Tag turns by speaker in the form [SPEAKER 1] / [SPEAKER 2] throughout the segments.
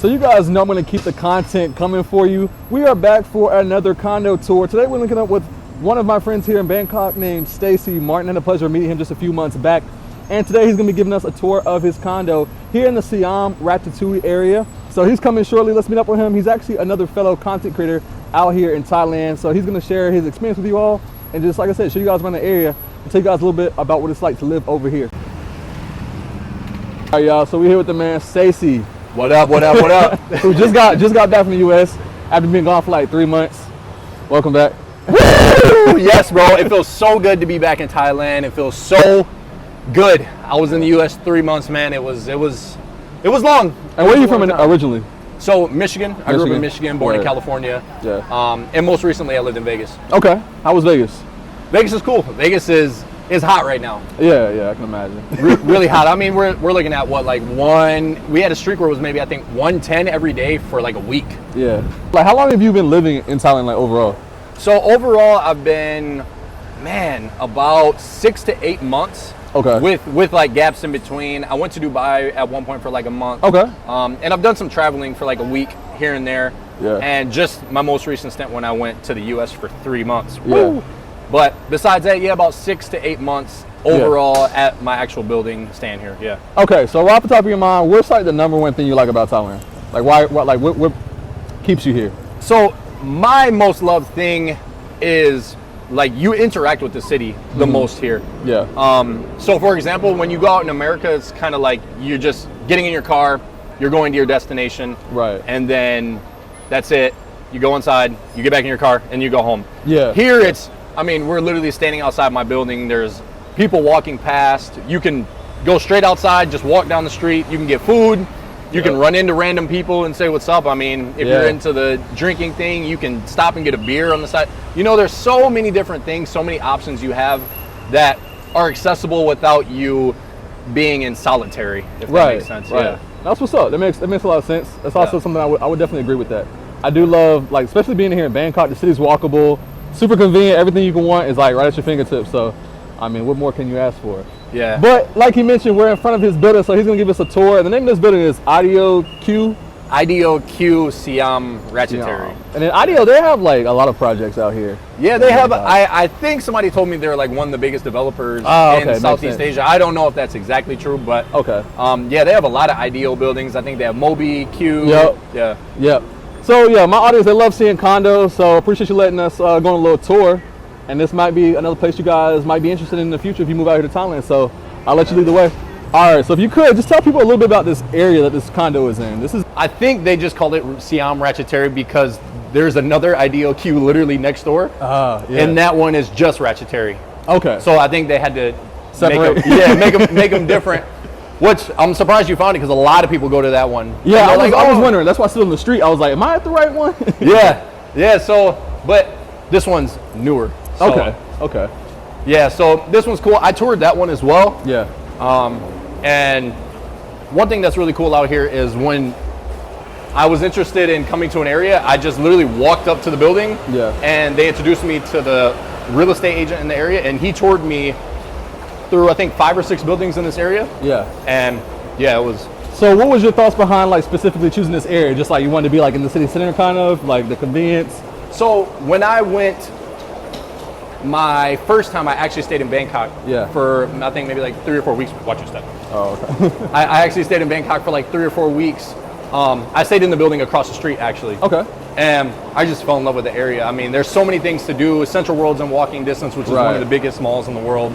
[SPEAKER 1] So you guys know I'm going to keep the content coming for you. We are back for another condo tour. Today we're linking up with one of my friends here in Bangkok named Stacy Martin. I had the pleasure of meeting him just a few months back. And today he's going to be giving us a tour of his condo here in the Siam-Ratchathewi area. So he's coming shortly. Let's meet up with him. He's actually another fellow content creator out here in Thailand. So he's going to share his experience with you all. And just like I said, show you guys around the area and tell you guys a little bit about what it's like to live over here. All right, y'all. So we're here with the man, Stacy.
[SPEAKER 2] What up, what up, what up?
[SPEAKER 1] Who just got back from the US after being gone for like 3 months. Long back.
[SPEAKER 2] Woo! Yes, bro. It feels so good to be back in Thailand. It feels so good. I was in the US 3 months, man. It was long.
[SPEAKER 1] And where are you from originally?
[SPEAKER 2] So Michigan. I grew up in Michigan, born in California.
[SPEAKER 1] Yeah.
[SPEAKER 2] And most recently I lived in Vegas.
[SPEAKER 1] Okay. How was Vegas?
[SPEAKER 2] Vegas is cool. Vegas is hot right now.
[SPEAKER 1] Yeah, I can imagine.
[SPEAKER 2] Really hot. I mean, we're looking at what, like we had a streak where it was maybe I think 110 every day for like a week.
[SPEAKER 1] Yeah. Like how long have you been living in Thailand like overall?
[SPEAKER 2] So overall I've been, man, about 6 to 8 months.
[SPEAKER 1] Okay.
[SPEAKER 2] With like gaps in between. I went to Dubai at one point for like a month.
[SPEAKER 1] Okay.
[SPEAKER 2] And I've done some traveling for like a week here and there.
[SPEAKER 1] Yeah.
[SPEAKER 2] And just my most recent stint when I went to the US for 3 months.
[SPEAKER 1] Yeah.
[SPEAKER 2] Woo! But besides that, yeah, about 6 to 8 months overall at my actual building staying here. Yeah.
[SPEAKER 1] Okay, so right off the top of your mind, what's like the number one thing you like about Thailand? Like what keeps you here?
[SPEAKER 2] So my most loved thing is like you interact with the city the most here.
[SPEAKER 1] Yeah.
[SPEAKER 2] So for example, when you go out in America, it's kind of like you're just getting in your car, you're going to your destination.
[SPEAKER 1] Right.
[SPEAKER 2] And then that's it. You go inside, you get back in your car, and you go home.
[SPEAKER 1] Yeah.
[SPEAKER 2] Here I mean, we're literally standing outside my building. There's people walking past. You can go straight outside, just walk down the street. You can get food. You can run into random people and say what's up. I mean, if you're into the drinking thing, you can stop and get a beer on the side. You know, there's so many different things, so many options you have that are accessible without you being in solitary, if that makes sense.
[SPEAKER 1] Right.
[SPEAKER 2] Yeah.
[SPEAKER 1] That's what's up. That makes a lot of sense. That's also something I would definitely agree with that. I do love, like, especially being here in Bangkok, the city's walkable, super convenient. Everything you can want is like right at your fingertips. So, I mean, what more can you ask for?
[SPEAKER 2] Yeah.
[SPEAKER 1] But like he mentioned, we're in front of his building, so he's gonna give us a tour. The name of this building is Ideo Q
[SPEAKER 2] Siam-Ratchathewi.
[SPEAKER 1] And then Ideo, they have like a lot of projects out here.
[SPEAKER 2] Yeah, they have. I think somebody told me they're like one of the biggest developers in Southeast Asia. I don't know if that's exactly true, but yeah, they have a lot of Ideo buildings. I think they have Mobi, Q.
[SPEAKER 1] Yep.
[SPEAKER 2] Yeah.
[SPEAKER 1] Yep. So yeah, my audience, they love seeing condos, so appreciate you letting us go on a little tour. And this might be another place you guys might be interested in the future if you move out here to Thailand. So I'll let you lead the way. All right, so if you could, just tell people a little bit about this area that this condo is in.
[SPEAKER 2] I think they just called it Siam-Ratchathewi because there's another Ideo Q literally next door. And that one is just Ratchathewi.
[SPEAKER 1] Okay.
[SPEAKER 2] So I think they had to
[SPEAKER 1] separate.
[SPEAKER 2] Make them different. Which I'm surprised you found it because a lot of people go to that one.
[SPEAKER 1] Yeah, I was wondering. That's why I stood on the street. I was like, am I at the right one?
[SPEAKER 2] Yeah. So, but this one's newer. So,
[SPEAKER 1] Okay.
[SPEAKER 2] Yeah. So this one's cool. I toured that one as well.
[SPEAKER 1] Yeah.
[SPEAKER 2] And one thing that's really cool out here is when I was interested in coming to an area, I just literally walked up to the building.
[SPEAKER 1] Yeah.
[SPEAKER 2] And they introduced me to the real estate agent in the area, and he toured me through I think 5 or 6 buildings in this area.
[SPEAKER 1] Yeah.
[SPEAKER 2] And yeah, it was.
[SPEAKER 1] So what was your thoughts behind like specifically choosing this area? Just like you wanted to be like in the city center kind of, like the convenience?
[SPEAKER 2] So when I went my first time, I actually stayed in Bangkok for I think maybe like 3 or 4 weeks. Watch your step.
[SPEAKER 1] Oh, okay.
[SPEAKER 2] I actually stayed in Bangkok for like 3 or 4 weeks. I stayed in the building across the street actually.
[SPEAKER 1] Okay.
[SPEAKER 2] And I just fell in love with the area. I mean, there's so many things to do. Central World's in walking distance, which is one of the biggest malls in the world.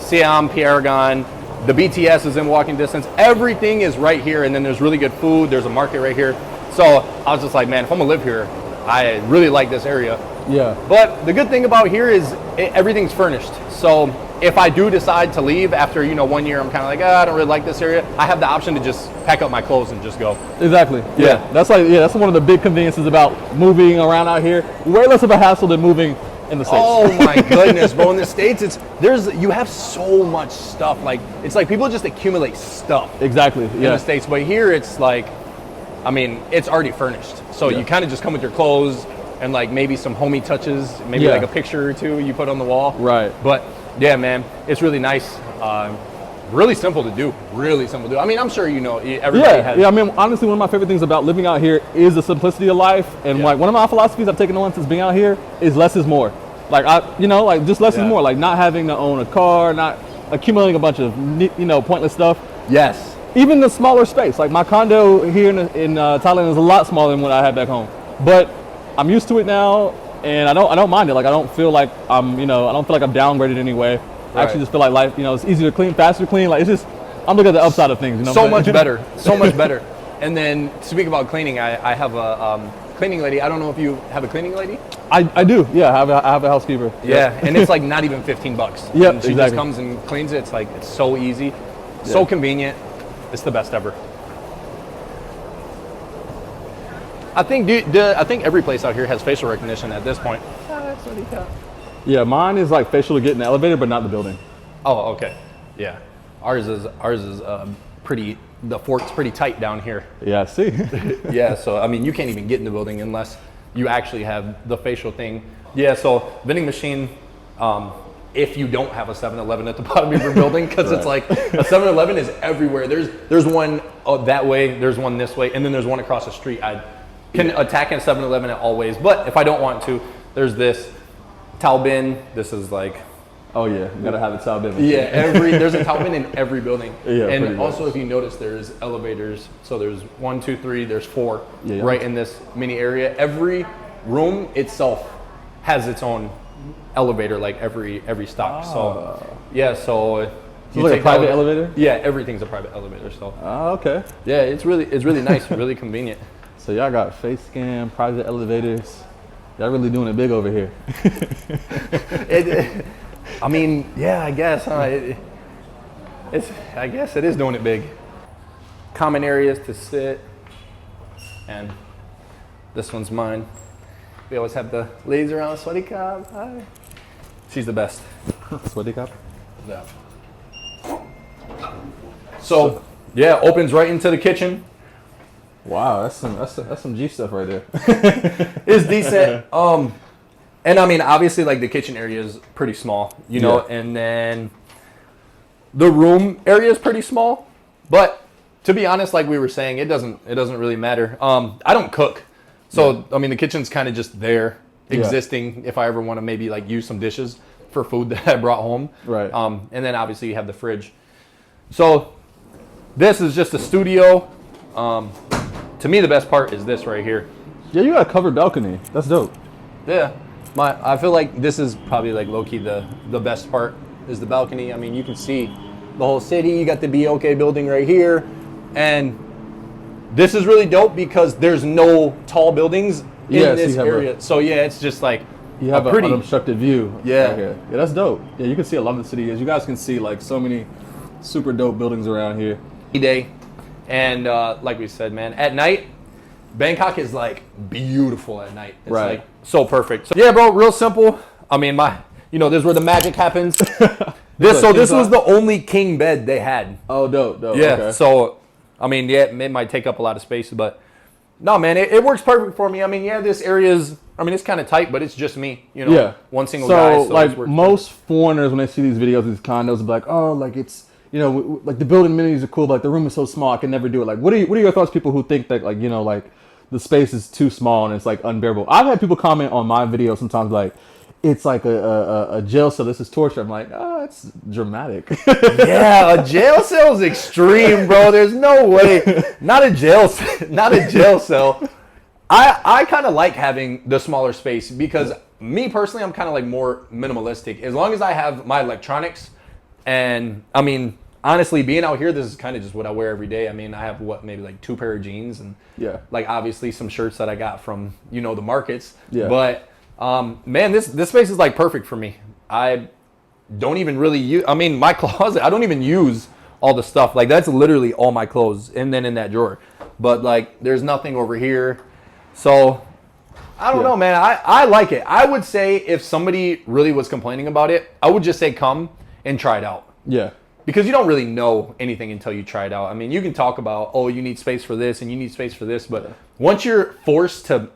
[SPEAKER 2] Siam, Paragon, the BTS is in walking distance. Everything is right here, and then there's really good food. There's a market right here. So I was just like, man, if I'm gonna live here, I really like this area.
[SPEAKER 1] Yeah.
[SPEAKER 2] But the good thing about here is everything's furnished. So if I do decide to leave after 1 year, I'm kind of like, I don't really like this area. I have the option to just pack up my clothes and just go.
[SPEAKER 1] Exactly. Yeah. That's one of the big conveniences about moving around out here. Way less of a hassle than moving in the States.
[SPEAKER 2] Oh my goodness, bro! In the States, you have so much stuff. Like it's like people just accumulate stuff.
[SPEAKER 1] Exactly.
[SPEAKER 2] In the States, but here it's like, I mean, it's already furnished. So you kind of just come with your clothes and like maybe some homey touches, maybe like a picture or two you put on the wall.
[SPEAKER 1] Right.
[SPEAKER 2] But yeah, man, it's really nice. really simple to do. Really simple to do. I mean, I'm sure you know everybody has.
[SPEAKER 1] Yeah. I mean, honestly, one of my favorite things about living out here is the simplicity of life. And like one of my philosophies I've taken on since being out here is less is more. Like like just less is more. Like not having to own a car, not accumulating a bunch of pointless stuff.
[SPEAKER 2] Yes.
[SPEAKER 1] Even the smaller space. Like my condo here in Thailand is a lot smaller than what I had back home. But I'm used to it now, and I don't mind it. Like I don't feel like I'm I don't feel like I'm downgraded anyway. I actually just feel like life, it's easier to clean, faster to clean. Like it's just, I'm looking at the upside of things.
[SPEAKER 2] So much better. So much better. And then speaking about cleaning, I have a cleaning lady. I don't know if you have a cleaning lady.
[SPEAKER 1] I do. Yeah, I have a housekeeper.
[SPEAKER 2] Yeah, and it's like not even $15.
[SPEAKER 1] Yeah,
[SPEAKER 2] and she just comes and cleans it. It's like it's so easy, so convenient. It's the best ever. I think every place out here has facial recognition at this point.
[SPEAKER 1] Yeah, mine is like facial to get in the elevator, but not the building.
[SPEAKER 2] Oh, okay. Yeah, ours is pretty. The fork's pretty tight down here.
[SPEAKER 1] Yeah, I see.
[SPEAKER 2] Yeah, so I mean, you can't even get in the building unless you actually have the facial thing. Yeah, so vending machine. If you don't have a 7-Eleven at the bottom of your building, because it's like a 7-Eleven is everywhere. There's one that way, there's one this way, and then there's one across the street. I can attack a 7-Eleven at all ways, but if I don't want to, there's this towel bin. This is like,
[SPEAKER 1] oh yeah, you gotta have a towel bin.
[SPEAKER 2] Yeah, there's a towel bin in every building.
[SPEAKER 1] Yeah,
[SPEAKER 2] and also if you notice, there's elevators. So there's 1, 2, 3. There's 4 right in this mini area. Every room itself has its own elevator, like every stop. So yeah, so
[SPEAKER 1] you like a private elevator?
[SPEAKER 2] Yeah, everything's a private elevator. So
[SPEAKER 1] okay.
[SPEAKER 2] Yeah, it's really nice, really convenient.
[SPEAKER 1] So y'all got face scan, private elevators. Y'all really doing it big over here.
[SPEAKER 2] I mean, yeah, I guess, huh? I guess it is doing it big. Common areas to sit, and this one's mine. We always have the ladies around. Sweaty cop, hi. She's the best.
[SPEAKER 1] Sweaty cop.
[SPEAKER 2] Yeah. So yeah, opens right into the kitchen.
[SPEAKER 1] Wow, that's some G stuff right there.
[SPEAKER 2] It's decent. And I mean, obviously, like the kitchen area is pretty small, and then the room area is pretty small. But to be honest, like we were saying, it doesn't really matter. I don't cook, so I mean, the kitchen's kind of just there, existing. If I ever want to maybe like use some dishes for food that I brought home,
[SPEAKER 1] right?
[SPEAKER 2] And then obviously you have the fridge. So this is just a studio. To me, the best part is this right here.
[SPEAKER 1] Yeah, you got a covered balcony. That's dope.
[SPEAKER 2] Yeah. I feel like this is probably like low-key the best part is the balcony. I mean, you can see the whole city. You got the BOK building right here. And this is really dope because there's no tall buildings in this area. So yeah, it's just like
[SPEAKER 1] you have a pretty unobstructed view.
[SPEAKER 2] Yeah.
[SPEAKER 1] Okay. Yeah, that's dope. Yeah, you can see a lot of the city. As you guys can see, like so many super dope buildings around here.
[SPEAKER 2] Day. And like we said, man, at night, Bangkok is like beautiful at night. It's like so perfect. So, yeah, bro, real simple. I mean, this is where the magic happens. This was the only king bed they had.
[SPEAKER 1] Oh, dope.
[SPEAKER 2] Yeah.
[SPEAKER 1] Okay.
[SPEAKER 2] So, I mean, yeah, it might take up a lot of space, but no, man, it works perfect for me. I mean, yeah, this area is, it's kind of tight, but it's just me, one single guy. So
[SPEAKER 1] like most foreigners, when they see these videos, these condos, be like, oh, like it's, like the building amenities are cool, but like the room is so small, I can never do it. Like, what are your thoughts, people who think that like, like the space is too small and it's like unbearable? I've had people comment on my videos sometimes like, it's like a jail cell, this is torture. I'm like, oh, it's dramatic.
[SPEAKER 2] Yeah, a jail cell is extreme, bro. There's no way. Not a jail cell. I kind of like having the smaller space because me personally, I'm kind of like more minimalistic. As long as I have my electronics, and I mean, honestly, being out here, this is kind of just what I wear every day. I mean, I have maybe like 2 pair of jeans and like obviously some shirts that I got from, the markets. Yeah. But man, this space is like perfect for me. I don't even really use, my closet, I don't even use all the stuff. Like that's literally all my clothes and then in that drawer. But like there's nothing over here. So I don't know, man. I like it. I would say if somebody really was complaining about it, I would just say come and try it out.
[SPEAKER 1] Yeah.
[SPEAKER 2] Because you don't really know anything until you try it out. I mean, you can talk about, oh, you need space for this and you need space for this. But once you're forced to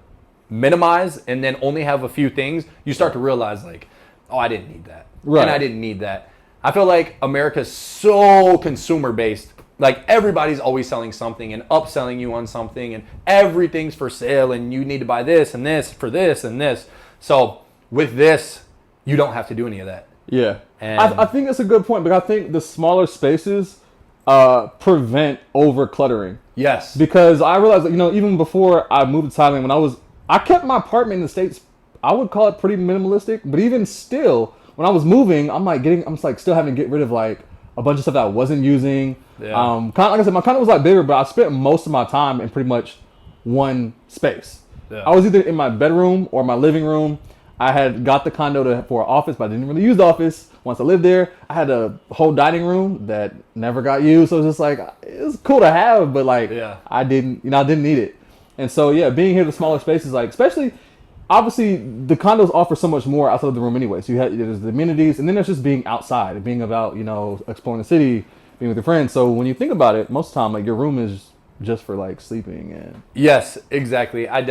[SPEAKER 2] minimize and then only have a few things, you start to realize like, oh, I didn't need that. Right. And I didn't need that. I feel like America's so consumer based. Like everybody's always selling something and upselling you on something, and everything's for sale, and you need to buy this and this for this and this. So with this, you don't have to do any of that.
[SPEAKER 1] Yeah.
[SPEAKER 2] And
[SPEAKER 1] I think that's a good point, but I think the smaller spaces prevent over cluttering.
[SPEAKER 2] yes.
[SPEAKER 1] Because I realized that, even before I moved to Thailand, I kept my apartment in the States, I would call it pretty minimalistic, but even still, when I was moving, I'm still having to get rid of like a bunch of stuff that I wasn't using.
[SPEAKER 2] Yeah.
[SPEAKER 1] Like I said, my condo was like bigger, but I spent most of my time in pretty much one space.
[SPEAKER 2] Yeah.
[SPEAKER 1] I was either in my bedroom or my living room. I had got the condo for an office, but I didn't really use the office. Once I lived there, I had a whole dining room that never got used. So it was just like, it was cool to have, but like, I didn't need it. And so, yeah, being here, the smaller spaces, like, especially, obviously, the condos offer so much more outside of the room anyway. So there's the amenities, and then there's just being outside and being about, exploring the city, being with your friends. So when you think about it, most of the time, like, your room is just for like sleeping. And
[SPEAKER 2] yes, exactly. I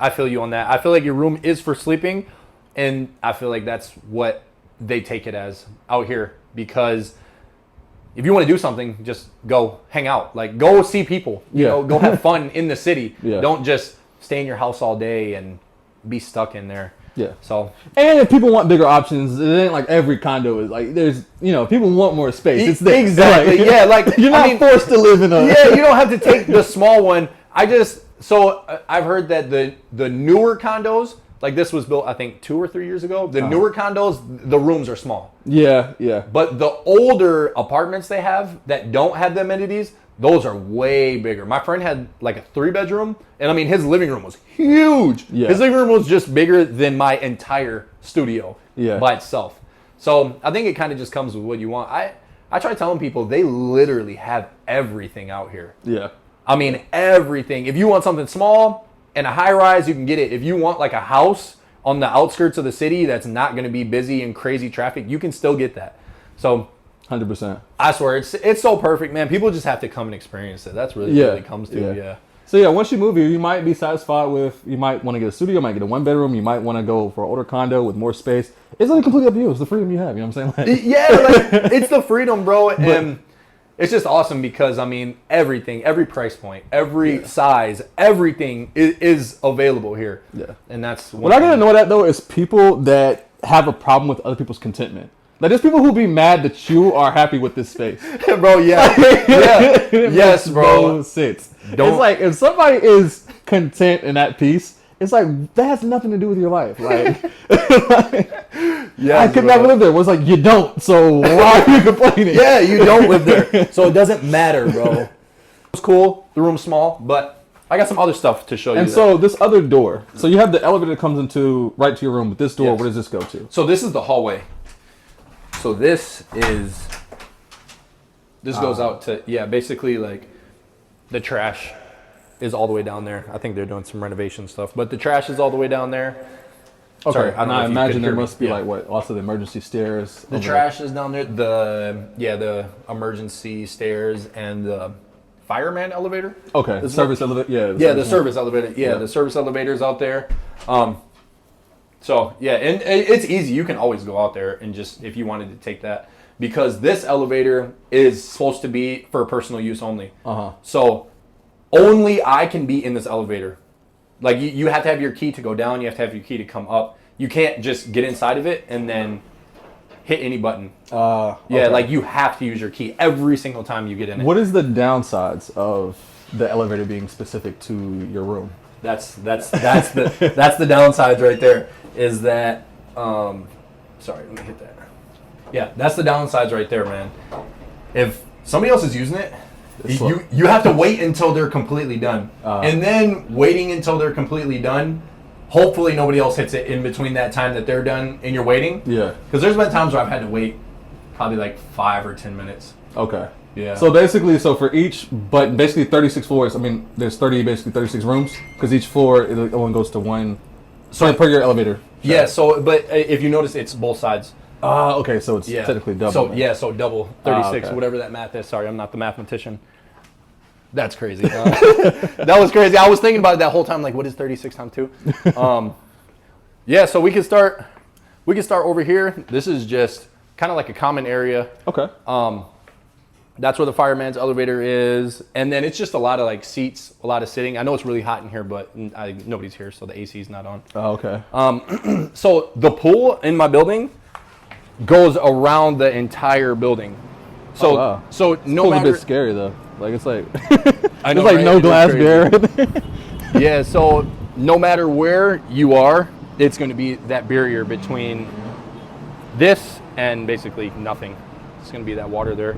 [SPEAKER 2] feel you on that. I feel like your room is for sleeping, and I feel like that's what they take it as out here, because if you want to do something, just go hang out, like go see people, go have fun in the city.
[SPEAKER 1] Yeah.
[SPEAKER 2] Don't just stay in your house all day and be stuck in there.
[SPEAKER 1] Yeah.
[SPEAKER 2] So,
[SPEAKER 1] and if people want bigger options, it ain't like every condo is like, there's, people want more space. It's there.
[SPEAKER 2] Exactly.
[SPEAKER 1] Like,
[SPEAKER 2] yeah. Like
[SPEAKER 1] you're not forced to live in a.
[SPEAKER 2] Yeah. You don't have to take the small one. I've heard that the newer condos, like this was built, I think 2 or 3 years ago. The newer condos, the rooms are small.
[SPEAKER 1] Yeah. Yeah.
[SPEAKER 2] But the older apartments they have that don't have the amenities, those are way bigger. My friend had like a 3-bedroom, and I mean, his living room was huge.
[SPEAKER 1] Yeah.
[SPEAKER 2] His living room was just bigger than my entire studio by itself. So I think it kind of just comes with what you want. I try telling people they literally have everything out here.
[SPEAKER 1] Yeah.
[SPEAKER 2] I mean, everything. If you want something small and a high rise, you can get it. If you want like a house on the outskirts of the city that's not going to be busy and crazy traffic, you can still get that. So
[SPEAKER 1] 100%.
[SPEAKER 2] I swear, it's so perfect, man. People just have to come and experience it. That's really what it comes to. Yeah.
[SPEAKER 1] So yeah, once you move here, you might be satisfied with, you might want to get a studio, you might get a 1-bedroom, you might want to go for an older condo with more space. It's like completely up to you. It's the freedom you have, you know what I'm saying? Like,
[SPEAKER 2] yeah, like, it's the freedom, bro. And it's just awesome because, I mean, everything, every price point, every size, everything is available here. Yeah. And that's
[SPEAKER 1] what I gotta know that though is people that have a problem with other people's contentment. Like, there's people who be mad that you are happy with this space.
[SPEAKER 2] Bro, yeah. Yeah. Yes, bro.
[SPEAKER 1] It's like, if somebody is content in that piece, it's like, that has nothing to do with your life. Like, I could never live there. It's like, you don't, so why are you complaining?
[SPEAKER 2] Yeah, you don't live there. So it doesn't matter, bro. It's cool. The room's small, but I got some other stuff to show you.
[SPEAKER 1] And so this other door, so you have the elevator that comes into right to your room, but this door, where does this go to?
[SPEAKER 2] So this is the hallway. So this goes out to, basically like the trash is all the way down there. I think they're doing some renovation stuff, but the trash is all the way down there.
[SPEAKER 1] Okay, sorry, and I imagine there must be like also the emergency stairs.
[SPEAKER 2] The trash is down there. The emergency stairs and the fireman elevator.
[SPEAKER 1] Okay, the service elevator.
[SPEAKER 2] The service elevator. The service elevator is out there. So, and it's easy. You can always go out there and just, if you wanted to take that, because this elevator is supposed to be for personal use only. So, only I can be in this elevator. Like, you have to have your key to go down. You have to have your key to come up. You can't just get inside of it and then hit any button. Like, you have to use your key every single time you get in it.
[SPEAKER 1] What is the downsides of the elevator being specific to your room?
[SPEAKER 2] That's the downsides right there. Is that sorry, let me hit that. Yeah, that's the downsides right there, man. If somebody else is using it, you have to wait until they're completely done. And then waiting until they're completely done, hopefully nobody else hits it in between that time that they're done and you're waiting. Yeah. Because there's been times where I've had to wait probably like 5 or 10 minutes.
[SPEAKER 1] Okay.
[SPEAKER 2] Yeah.
[SPEAKER 1] So basically, for each, but basically 36 floors, I mean, there's 36 rooms, because each floor, it only goes to one, so per your elevator.
[SPEAKER 2] Yeah, so, but if you notice, it's both sides.
[SPEAKER 1] Okay, so it's technically double.
[SPEAKER 2] So, so double, 36, whatever that math is. Sorry, I'm not the mathematician. That's crazy. That was crazy. I was thinking about it that whole time, like, what is 36 times 2? So we can start over here. This is just kind of like a common area.
[SPEAKER 1] Okay.
[SPEAKER 2] That's where the fireman's elevator is. And then it's just a lot of like seats, a lot of sitting. I know it's really hot in here, but nobody's here, so the AC is not on.
[SPEAKER 1] Oh, okay.
[SPEAKER 2] So the pool in my building goes around the entire building. So,
[SPEAKER 1] wow.
[SPEAKER 2] so no
[SPEAKER 1] It's
[SPEAKER 2] matter.
[SPEAKER 1] a bit scary though. Like it's like
[SPEAKER 2] I know,
[SPEAKER 1] there's like
[SPEAKER 2] right?
[SPEAKER 1] no
[SPEAKER 2] It is
[SPEAKER 1] glass
[SPEAKER 2] crazy.
[SPEAKER 1] barrier.
[SPEAKER 2] Yeah, so no matter where you are, it's going to be that barrier between this and basically nothing. It's going to be that water there.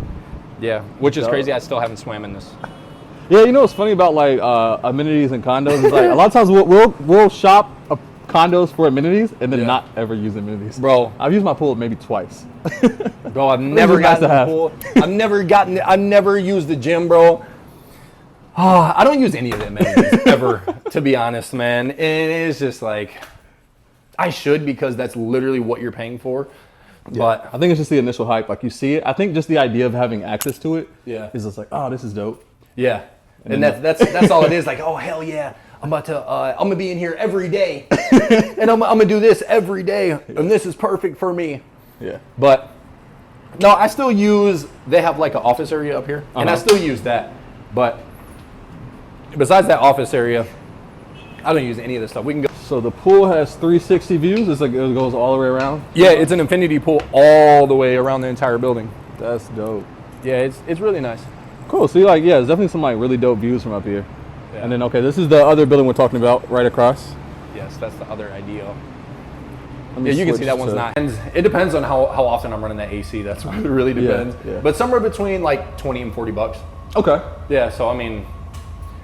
[SPEAKER 2] Yeah, which is crazy. I still haven't swam in this.
[SPEAKER 1] Yeah, you know what's funny about like amenities and condos is like a lot of times we'll shop condos for amenities and then not ever use amenities.
[SPEAKER 2] Bro,
[SPEAKER 1] I've used my pool maybe twice.
[SPEAKER 2] bro, I've never gotten the pool. I've never used the gym, bro. Oh, I don't use any of the amenities ever, to be honest, man. And it's just like, I should, because that's literally what you're paying for.
[SPEAKER 1] Yeah.
[SPEAKER 2] But
[SPEAKER 1] I think it's just the initial hype. Like you see it. I think just the idea of having access to it is just like, oh, this is dope.
[SPEAKER 2] yeah, and that's all it is. Like, oh hell yeah, I'm gonna be in here every day, and I'm gonna do this every day, and this is perfect for me.
[SPEAKER 1] Yeah.
[SPEAKER 2] But no, I still use. They have like an office area up here, and I still use that. But besides that office area, I don't use any of this stuff. We can go.
[SPEAKER 1] So the pool has 360 views. It's like it goes all the way around.
[SPEAKER 2] Yeah, it's an infinity pool all the way around the entire building.
[SPEAKER 1] That's dope.
[SPEAKER 2] Yeah, it's really nice.
[SPEAKER 1] Cool. See, like, yeah, there's definitely some like really dope views from up here.
[SPEAKER 2] Yeah.
[SPEAKER 1] And then, okay, this is the other building we're talking about right across.
[SPEAKER 2] Yes, that's the other Ideo.
[SPEAKER 1] Let me
[SPEAKER 2] Yeah, you can
[SPEAKER 1] switch
[SPEAKER 2] see that one's
[SPEAKER 1] to-
[SPEAKER 2] not. And it depends on how often I'm running that AC. That's what it really depends.
[SPEAKER 1] yeah.
[SPEAKER 2] But somewhere between like 20 and 40 bucks.
[SPEAKER 1] Okay.
[SPEAKER 2] Yeah, so I mean,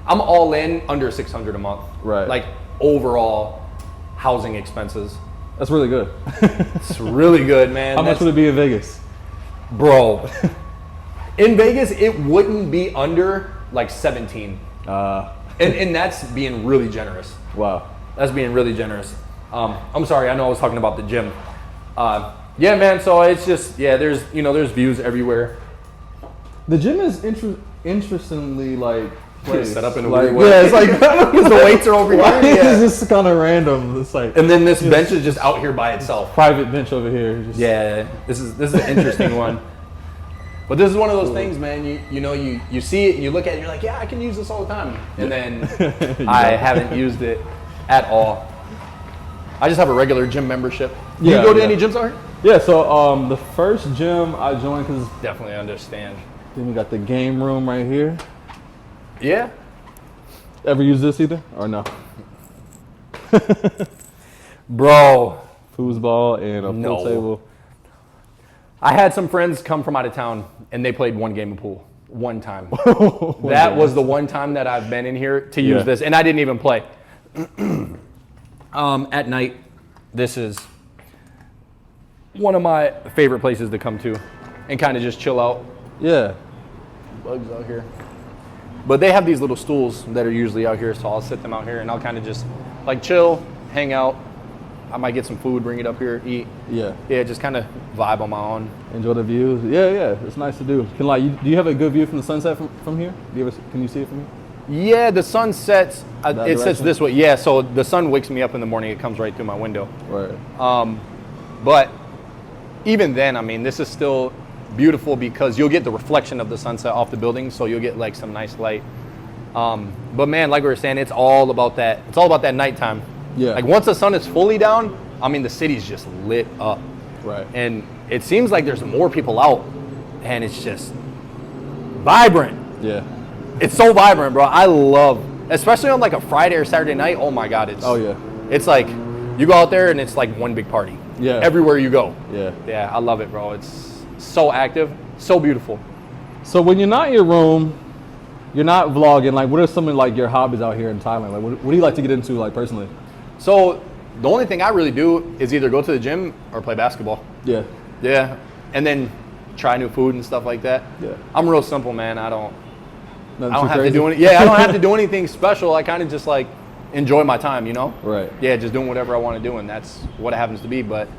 [SPEAKER 2] I'm all in under 600 a month.
[SPEAKER 1] Right.
[SPEAKER 2] Like overall housing expenses.
[SPEAKER 1] That's really good.
[SPEAKER 2] It's really good, man.
[SPEAKER 1] How much would it be in Vegas?
[SPEAKER 2] Bro, in Vegas, it wouldn't be under like 17. And that's being really generous.
[SPEAKER 1] Wow.
[SPEAKER 2] That's being really generous. I'm sorry, I know I was talking about the gym. Yeah, man, so it's just, yeah, there's views everywhere.
[SPEAKER 1] The gym is interestingly like placed.
[SPEAKER 2] Set up in a
[SPEAKER 1] like,
[SPEAKER 2] weird way.
[SPEAKER 1] Yeah, it's like
[SPEAKER 2] Because the weights are over here.
[SPEAKER 1] it's just kind of random. It's like
[SPEAKER 2] And then this bench is just out here by itself.
[SPEAKER 1] private bench over here. Just,
[SPEAKER 2] Yeah, this is an interesting one. But this is one of those things, man. You see it and you look at it and you're like, yeah, I can use this all the time. And then I haven't used it at all. I just have a regular gym membership. Do you go to any gyms out here?
[SPEAKER 1] Yeah. So the first gym I joined because
[SPEAKER 2] Definitely understand.
[SPEAKER 1] then we got the game room right here.
[SPEAKER 2] Yeah.
[SPEAKER 1] Ever use this either or no?
[SPEAKER 2] Bro.
[SPEAKER 1] Foosball and a
[SPEAKER 2] No.
[SPEAKER 1] pool table.
[SPEAKER 2] I had some friends come from out of town and they played one game of pool. One time. That was the one time that I've been in here to use this, and I didn't even play. At night, this is one of my favorite places to come to and kind of just chill out.
[SPEAKER 1] Yeah.
[SPEAKER 2] Bugs out here. But they have these little stools that are usually out here, so I'll sit them out here and I'll kind of just like chill, hang out. I might get some food, bring it up here, eat.
[SPEAKER 1] Yeah.
[SPEAKER 2] Yeah, just kind of vibe on my own.
[SPEAKER 1] Enjoy the views. Yeah. It's nice to do. Do you have a good view from the sunset from here? Can you see it from here?
[SPEAKER 2] Yeah, the sun sets, it sets
[SPEAKER 1] direction?
[SPEAKER 2] this way. Yeah, so the sun wakes me up in the morning. It comes right through my window.
[SPEAKER 1] Right.
[SPEAKER 2] But even then, I mean, this is still beautiful because you'll get the reflection of the sunset off the building, so you'll get like some nice light. But man, like we were saying, it's all about that. It's all about that nighttime.
[SPEAKER 1] Yeah.
[SPEAKER 2] Like once the sun is fully down, I mean, the city's just lit up.
[SPEAKER 1] Right.
[SPEAKER 2] And it seems like there's more people out, and it's just vibrant.
[SPEAKER 1] Yeah.
[SPEAKER 2] It's so vibrant, bro. I love, especially on like a Friday or Saturday night. Oh my God, it's like you go out there and it's like one big party.
[SPEAKER 1] Yeah.
[SPEAKER 2] Everywhere you go.
[SPEAKER 1] Yeah.
[SPEAKER 2] Yeah, I love it, bro. It's so active, so beautiful.
[SPEAKER 1] So when you're not in your room, you're not vlogging. Like, what are some of like your hobbies out here in Thailand? Like, what do you like to get into, like personally?
[SPEAKER 2] So the only thing I really do is either go to the gym or play basketball.
[SPEAKER 1] Yeah.
[SPEAKER 2] Yeah, and then try new food and stuff like that.
[SPEAKER 1] Yeah.
[SPEAKER 2] I'm real simple, man. I don't
[SPEAKER 1] Nothing
[SPEAKER 2] have
[SPEAKER 1] too
[SPEAKER 2] to
[SPEAKER 1] crazy?
[SPEAKER 2] do any. Yeah, I don't have to do anything special. I kind of just like enjoy my time, you know?
[SPEAKER 1] Right.
[SPEAKER 2] Yeah, just doing whatever I want to do, and that's what it happens to be. But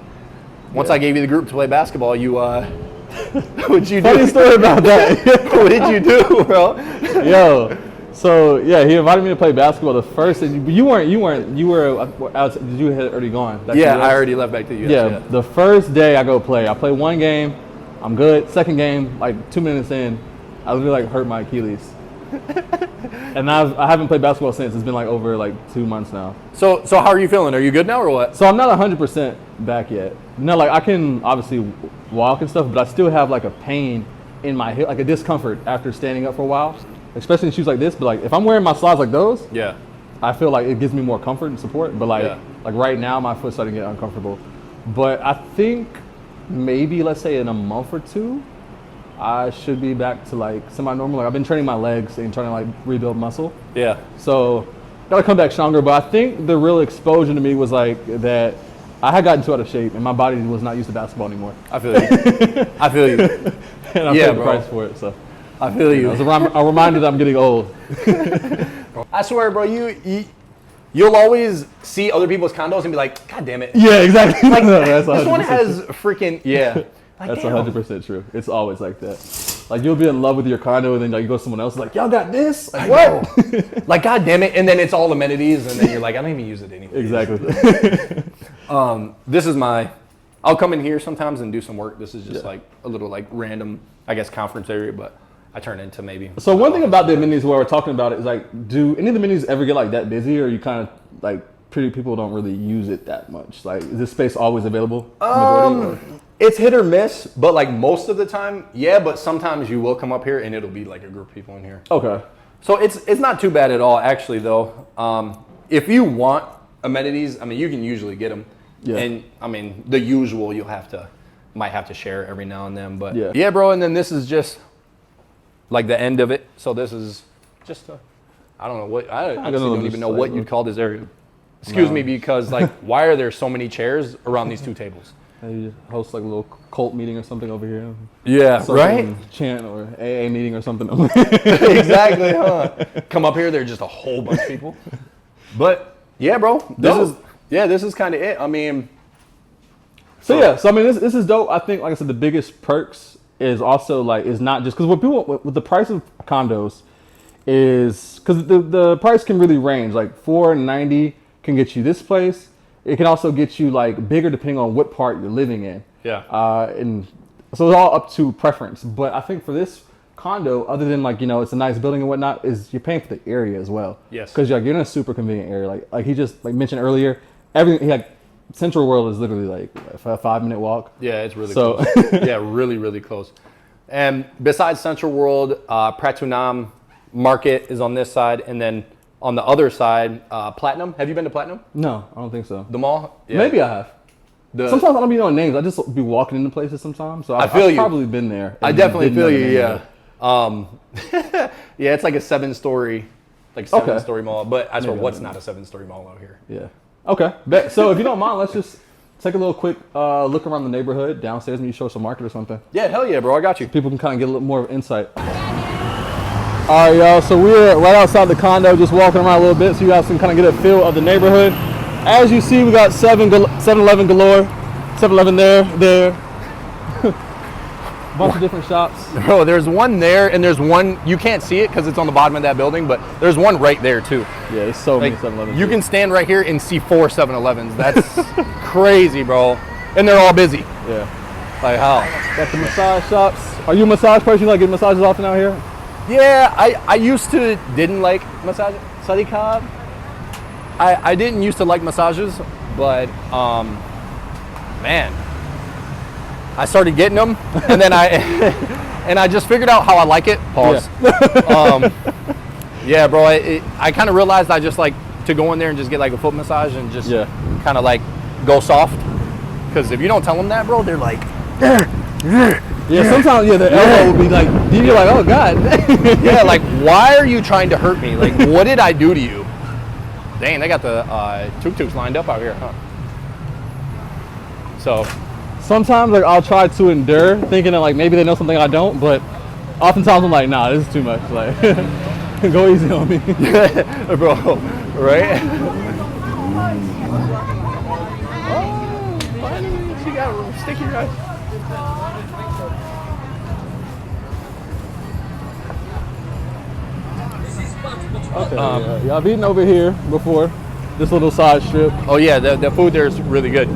[SPEAKER 2] once I gave you the group to play basketball, you what'd you do?
[SPEAKER 1] Funny story about that.
[SPEAKER 2] What did you do, bro?
[SPEAKER 1] Yo, So yeah, he invited me to play basketball. The first, you were out. Did you had already gone?
[SPEAKER 3] Yeah, I already left back to the US.
[SPEAKER 1] Yeah, the first day I go play, I play one game, I'm good. Second game, like 2 minutes in, I was really like hurt my Achilles. And I haven't played basketball since. It's been like over like 2 months now.
[SPEAKER 3] So how are you feeling? Are you good now or what?
[SPEAKER 1] So I'm not 100% back yet. No, like I can obviously walk and stuff, but I still have like a pain in my hip, like a discomfort after standing up for a while, especially in shoes like this. But like if I'm wearing my slides like those,
[SPEAKER 3] Yeah.
[SPEAKER 1] I feel like it gives me more comfort and support. But like
[SPEAKER 3] Yeah.
[SPEAKER 1] like right now, my foot's starting to get uncomfortable. But I think maybe let's say in a month or two, I should be back to like semi-normal. Like I've been training my legs and trying to like rebuild muscle.
[SPEAKER 3] Yeah.
[SPEAKER 1] So gotta come back stronger. But I think the real exposure to me was like that I had gotten too out of shape and my body was not used to basketball anymore.
[SPEAKER 3] I feel you. I feel you.
[SPEAKER 1] And I
[SPEAKER 3] Yeah,
[SPEAKER 1] paid the
[SPEAKER 3] bro.
[SPEAKER 1] price for it. So
[SPEAKER 3] I feel you.
[SPEAKER 1] it was a reminder that I'm getting old.
[SPEAKER 3] I swear, bro, you'll always see other people's condos and be like, God damn it.
[SPEAKER 1] Yeah, exactly.
[SPEAKER 3] Like,
[SPEAKER 1] That's
[SPEAKER 3] this one
[SPEAKER 1] 100%
[SPEAKER 3] has freaking, yeah. Like,
[SPEAKER 1] That's
[SPEAKER 3] damn.
[SPEAKER 1] 100% true. It's always like that. Like you'll be in love with your condo and then like you go to someone else like, y'all got this? Like what?
[SPEAKER 3] Like, God damn it. And then it's all amenities and then you're like, I don't even use it anymore.
[SPEAKER 1] Exactly.
[SPEAKER 3] This is I'll come in here sometimes and do some work. This is just like a little like random, I guess, conference area, but I turn it into maybe.
[SPEAKER 1] So one thing about the amenities while we're talking about it is like, do any of the amenities ever get like that busy, or you kind of like pretty people don't really use it that much? Like, is this space always available? Majority, or?
[SPEAKER 3] It's hit or miss, but like most of the time, yeah. But sometimes you will come up here and it'll be like a group of people in here.
[SPEAKER 1] Okay.
[SPEAKER 3] So it's not too bad at all, actually, though. If you want amenities, I mean, you can usually get them.
[SPEAKER 1] Yeah.
[SPEAKER 3] And I mean, the usual might have to share every now and then, but
[SPEAKER 1] yeah,
[SPEAKER 3] bro. And then this is just like the end of it. So this is just I don't know what I honestly don't even know what you'd call this area. Excuse me, because like, why are there so many chairs around these two tables?
[SPEAKER 1] You host like a little cult meeting or something over here.
[SPEAKER 3] Yeah,
[SPEAKER 1] Something,
[SPEAKER 3] right?
[SPEAKER 1] Chant or AA meeting or something.
[SPEAKER 3] Exactly, huh? Come up here, there's just a whole bunch of people. But yeah, bro, this is kind of it. I mean,
[SPEAKER 1] so I mean, this is dope. I think, like I said, the biggest perks is also like is not just because what people with the price of condos is because the price can really range. Like $490 can get you this place. It can also get you like bigger depending on what part you're living in.
[SPEAKER 3] Yeah.
[SPEAKER 1] And so it's all up to preference. But I think for this condo, other than like, you know, it's a nice building and whatnot, is you're paying for the area as well.
[SPEAKER 3] Yes.
[SPEAKER 1] Because you're in a super convenient area. Like he just like mentioned earlier, everything like Central World is literally like a 5-minute walk.
[SPEAKER 3] Yeah, it's really close. Yeah, really, really close. And besides Central World, Pratunam Market is on this side, and then on the other side, Platinum. Have you been to Platinum?
[SPEAKER 1] No, I don't think so.
[SPEAKER 3] The mall? Yeah.
[SPEAKER 1] Maybe I have. Sometimes I don't be knowing names. I just be walking into places sometimes. So I've probably been there.
[SPEAKER 3] I definitely feel you. Yeah. Yeah, it's like a 7-story, story mall. But I swear, what's not a 7-story mall out here?
[SPEAKER 1] Yeah. Okay. So if you don't mind, let's just take a little quick look around the neighborhood downstairs. Maybe show some market or something.
[SPEAKER 3] Yeah, hell yeah, bro. I got you.
[SPEAKER 1] People can kind of get a little more insight. All right, y'all. So we're right outside the condo, just walking around a little bit, so you guys can kind of get a feel of the neighborhood. As you see, we got 7-Eleven galore. 7-Eleven there. Bunch of different shops.
[SPEAKER 3] Bro, there's one there, and there's one, you can't see it because it's on the bottom of that building, but there's one right there too.
[SPEAKER 1] Yeah, there's so many 7-Elevens.
[SPEAKER 3] You can stand right here and see 4 7-Elevens. That's crazy, bro. And they're all busy.
[SPEAKER 1] Yeah.
[SPEAKER 3] Like how?
[SPEAKER 1] Got the massage shops. Are you a massage person? You like getting massages often out here?
[SPEAKER 3] Yeah, I used to didn't like massages. Sadikab. I didn't used to like massages, but man, I started getting them, and then I just figured out how I like it. Pause. Yeah, bro. I kind of realized I just like to go in there and just get like a foot massage and just kind of like go soft. Because if you don't tell them that, bro, they're like.
[SPEAKER 1] Yeah, sometimes the elbow will be like, you're like, oh God.
[SPEAKER 3] Yeah, like, why are you trying to hurt me? Like, what did I do to you? Dang, they got the tuk-tuks lined up out here, huh? So.
[SPEAKER 1] Sometimes like I'll try to endure, thinking that like maybe they know something I don't, but oftentimes I'm like, nah, this is too much. Like, go easy on me.
[SPEAKER 3] Bro, right? Oh, finally, she got a sticky rice.
[SPEAKER 1] Okay, yeah, I've eaten over here before. This little side strip.
[SPEAKER 3] Oh yeah, the food there is really good.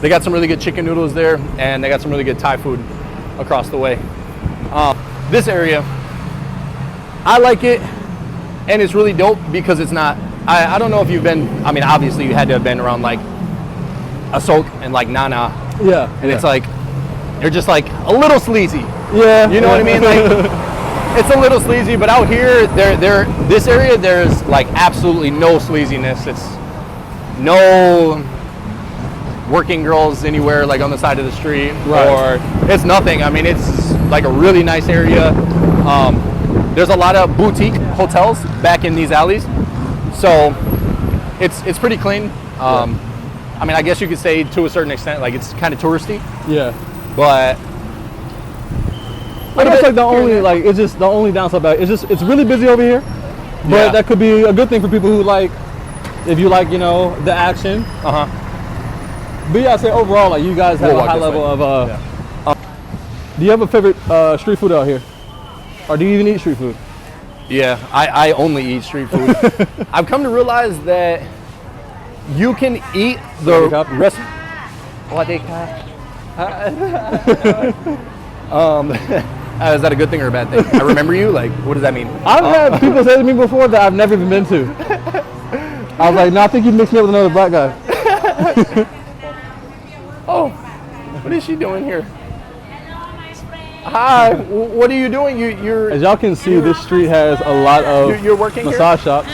[SPEAKER 3] They got some really good chicken noodles there, and they got some really good Thai food across the way. This area, I like it, and it's really dope because it's not, I don't know if you've been, I mean, obviously you had to have been around like Asok and like Nana.
[SPEAKER 1] Yeah.
[SPEAKER 3] And it's like, you're just like a little sleazy.
[SPEAKER 1] Yeah.
[SPEAKER 3] You know what I mean? Like, it's a little sleazy, but out here, this area, there's like absolutely no sleaziness. It's no working girls anywhere like on the side of the street,
[SPEAKER 1] right.
[SPEAKER 3] Or it's nothing. I mean, it's like a really nice area. There's a lot of boutique hotels back in these alleys, so it's pretty clean. I mean, I guess you could say to a certain extent, like it's kind of touristy.
[SPEAKER 1] Yeah.
[SPEAKER 3] But
[SPEAKER 1] I guess like the only like it's just the only downside about it. It's really busy over here, but that could be a good thing for people who like, if you like, you know, the action. But yeah, I say overall, like you guys have a high level of. Do you have a favorite street food out here, or do you even eat street food?
[SPEAKER 3] Yeah, I only eat street food. I've come to realize that you can eat the rest. Is that a good thing or a bad thing? I remember you? Like, what does that mean?
[SPEAKER 1] I've had people say to me before that I've never even been to. I was like, no, I think you mixed me up with another black guy.
[SPEAKER 3] Oh, what is she doing here? Hi, what are you doing? You're
[SPEAKER 1] As y'all can see, this street has a lot of
[SPEAKER 3] you're working
[SPEAKER 1] massage shops.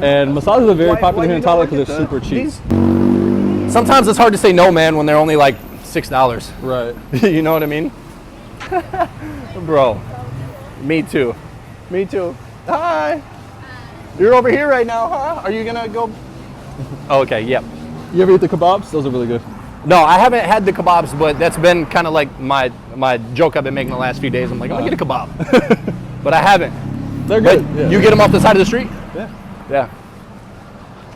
[SPEAKER 1] And massages are very popular here in Thailand because they're super cheap.
[SPEAKER 3] Sometimes it's hard to say no, man, when they're only like $6.
[SPEAKER 1] Right.
[SPEAKER 3] You know what I mean? Bro, me too. Me too. Hi. You're over here right now, huh? Are you gonna go? Oh, okay, yep.
[SPEAKER 1] You ever eat the kebabs? Those are really good.
[SPEAKER 3] No, I haven't had the kebabs, but that's been kind of like my joke I've been making the last few days. I'm like, I'm gonna get a kebab. But I haven't.
[SPEAKER 1] They're good.
[SPEAKER 3] But you get them off the side of the street?
[SPEAKER 1] Yeah.
[SPEAKER 3] Yeah.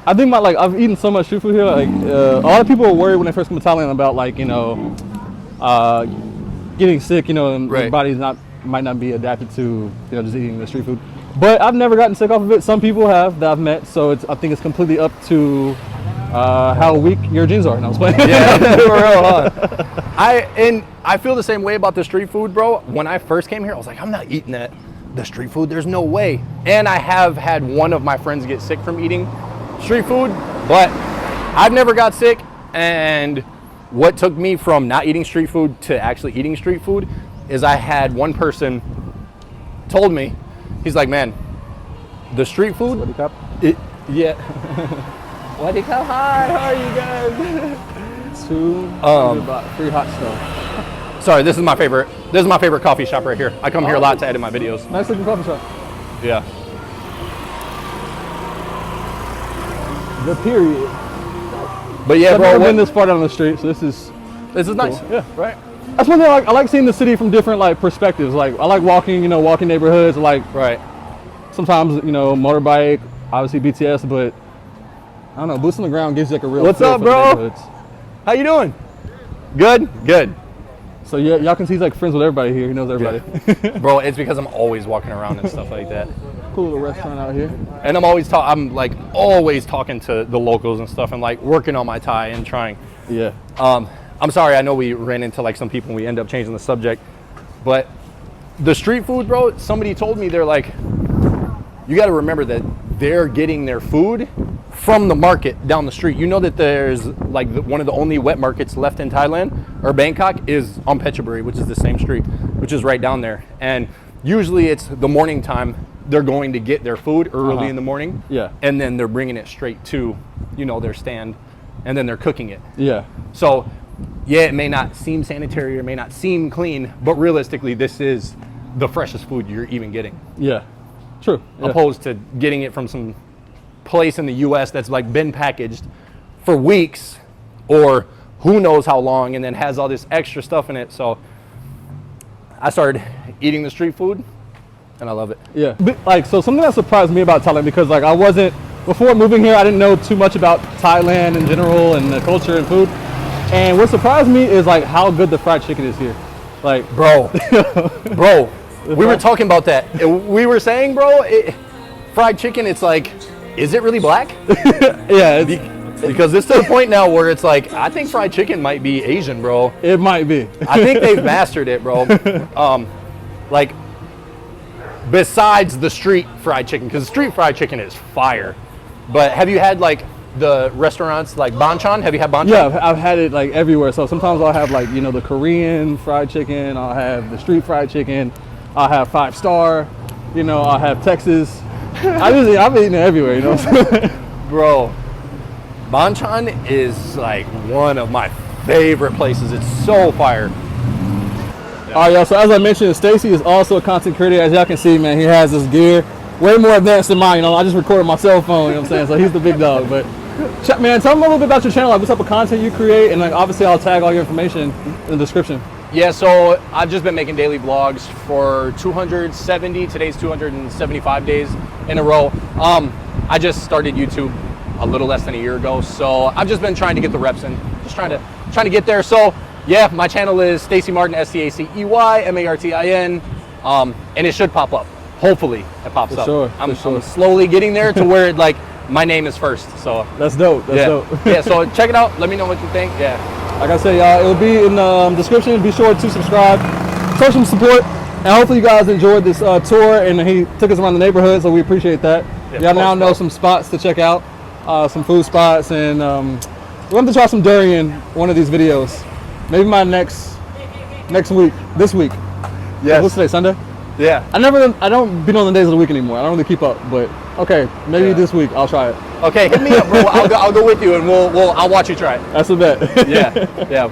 [SPEAKER 1] I think I've eaten so much street food here. Like a lot of people are worried when they first come to Thailand about like, you know, getting sick. You know, and
[SPEAKER 3] right.
[SPEAKER 1] Your body's might not be adapted to, you know, just eating the street food. But I've never gotten sick off of it. Some people have that I've met. So I think it's completely up to how weak your genes are. And I was playing.
[SPEAKER 3] Yeah, for real, huh? I feel the same way about the street food, bro. When I first came here, I was like, I'm not eating the street food. There's no way. And I have had one of my friends get sick from eating street food, but I've never got sick. And what took me from not eating street food to actually eating street food is I had one person told me, he's like, man, the street food, yeah. Hi, how are you guys?
[SPEAKER 1] Free hot stuff.
[SPEAKER 3] Sorry, this is my favorite coffee shop right here. I come here a lot to edit my videos.
[SPEAKER 1] Nice looking coffee shop.
[SPEAKER 3] Yeah.
[SPEAKER 1] The period.
[SPEAKER 3] But yeah,
[SPEAKER 1] I've
[SPEAKER 3] bro,
[SPEAKER 1] never been this far down the street, so this is
[SPEAKER 3] nice.
[SPEAKER 1] Cool. Yeah.
[SPEAKER 3] Right.
[SPEAKER 1] That's one thing I like seeing the city from different like perspectives. Like I like walking neighborhoods. Like
[SPEAKER 3] right.
[SPEAKER 1] Sometimes motorbike, obviously BTS, but I don't know, boots on the ground gives you like a real.
[SPEAKER 3] What's
[SPEAKER 1] feel
[SPEAKER 3] up,
[SPEAKER 1] for the
[SPEAKER 3] bro?
[SPEAKER 1] neighborhoods.
[SPEAKER 3] How you doing? Good.
[SPEAKER 1] So yeah, y'all can see he's like friends with everybody here. He knows everybody.
[SPEAKER 3] Yeah. Bro, it's because I'm always walking around and stuff like that.
[SPEAKER 1] Cool little restaurant out here.
[SPEAKER 3] And I'm always talking to the locals and stuff and like working on my Thai and trying.
[SPEAKER 1] Yeah.
[SPEAKER 3] I'm sorry, I know we ran into like some people and we end up changing the subject, but the street food, bro, somebody told me, they're like, you got to remember that they're getting their food from the market down the street. You know that there's like one of the only wet markets left in Thailand or Bangkok is on Phetchaburi, which is the same street, which is right down there. And usually it's the morning time. They're going to get their food early in the morning.
[SPEAKER 1] Yeah.
[SPEAKER 3] And then they're bringing it straight to, their stand, and then they're cooking it.
[SPEAKER 1] Yeah.
[SPEAKER 3] So, yeah, it may not seem sanitary or it may not seem clean, but realistically, this is the freshest food you're even getting.
[SPEAKER 1] Yeah. True. Yeah.
[SPEAKER 3] Opposed to getting it from some place in the US that's like been packaged for weeks or who knows how long and then has all this extra stuff in it. So I started eating the street food and I love it.
[SPEAKER 1] Yeah. But, so something that surprised me about Thailand, because like before moving here, I didn't know too much about Thailand in general and the culture and food. And what surprised me is like how good the fried chicken is here. Like,
[SPEAKER 3] bro, We were talking about that. We were saying, bro, fried chicken, it's like, is it really black?
[SPEAKER 1] Yeah,
[SPEAKER 3] Because it's to the point now where it's like, I think fried chicken might be Asian, bro.
[SPEAKER 1] it might be.
[SPEAKER 3] I think they've mastered it, bro. Like, besides the street fried chicken, because street fried chicken is fire. But have you had like the restaurants like Banchan? Have you had Banchan?
[SPEAKER 1] Yeah, I've had it like everywhere. So sometimes I'll have like, you know, the Korean fried chicken. I'll have the street fried chicken. I'll have 5-star. You know, I'll have Texas. I've eaten it everywhere, you know what I'm saying?
[SPEAKER 3] Bro, Banchan is like one of my favorite places. It's so fire.
[SPEAKER 1] All right, y'all. So as I mentioned, Stacy is also a content creator. As y'all can see, man, he has this gear way more advanced than mine. You know, I just recorded my cell phone. You know what I'm saying? So he's the big dog. But man, tell me a little bit about your channel. Like, what type of content you create, and like, obviously, I'll tag all your information in the description.
[SPEAKER 2] Yeah, so I've just been making daily vlogs for 270, today's 275 days in a row. I just started YouTube a little less than a year ago, so I've just been trying to get the reps in, just trying to get there. So yeah, my channel is Stacey Martin, STACEY-MARTIN, and it should pop up. Hopefully it pops up.
[SPEAKER 1] Sure,
[SPEAKER 2] I'm
[SPEAKER 1] sure.
[SPEAKER 2] slowly getting there to where it, like, my name is first. So
[SPEAKER 1] That's dope. That's dope.
[SPEAKER 2] Yeah, so check it out. Let me know what you think. Yeah.
[SPEAKER 1] Like I said, y'all, it'll be in the description. Be sure to subscribe, show some support, and hopefully you guys enjoyed this tour. And he took us around the neighborhood, so we appreciate that.
[SPEAKER 3] Yeah,
[SPEAKER 1] y'all now know some spots to check out, some food spots, and we're going to try some durian one of these videos. Maybe my next week, this week.
[SPEAKER 3] Yes.
[SPEAKER 1] What's today, Sunday?
[SPEAKER 3] Yeah.
[SPEAKER 1] I don't beat on the days of the week anymore. I don't really keep up, but okay, maybe this week I'll try it.
[SPEAKER 2] Okay, hit me up, bro. I'll go with you, and I'll watch you try it.
[SPEAKER 1] That's a bet.
[SPEAKER 2] Yeah.